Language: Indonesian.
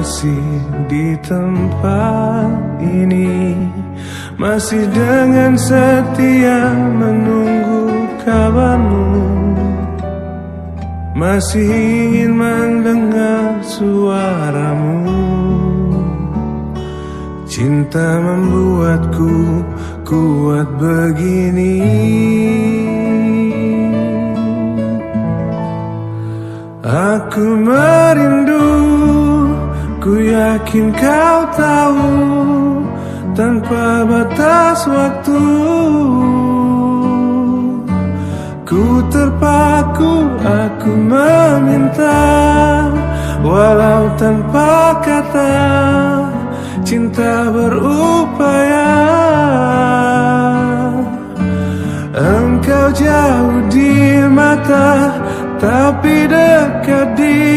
masih di tempat ini, masih dengan setia menunggu kabarmu, masih ingin mendengar suaramu. Cinta membuatku kuat begini. Aku merindu, ku yakin kau tahu, tanpa batas waktu. Ku terpaku, aku meminta, walau tanpa kata, cinta berupaya. Engkau jauh di mata, tapi dekat di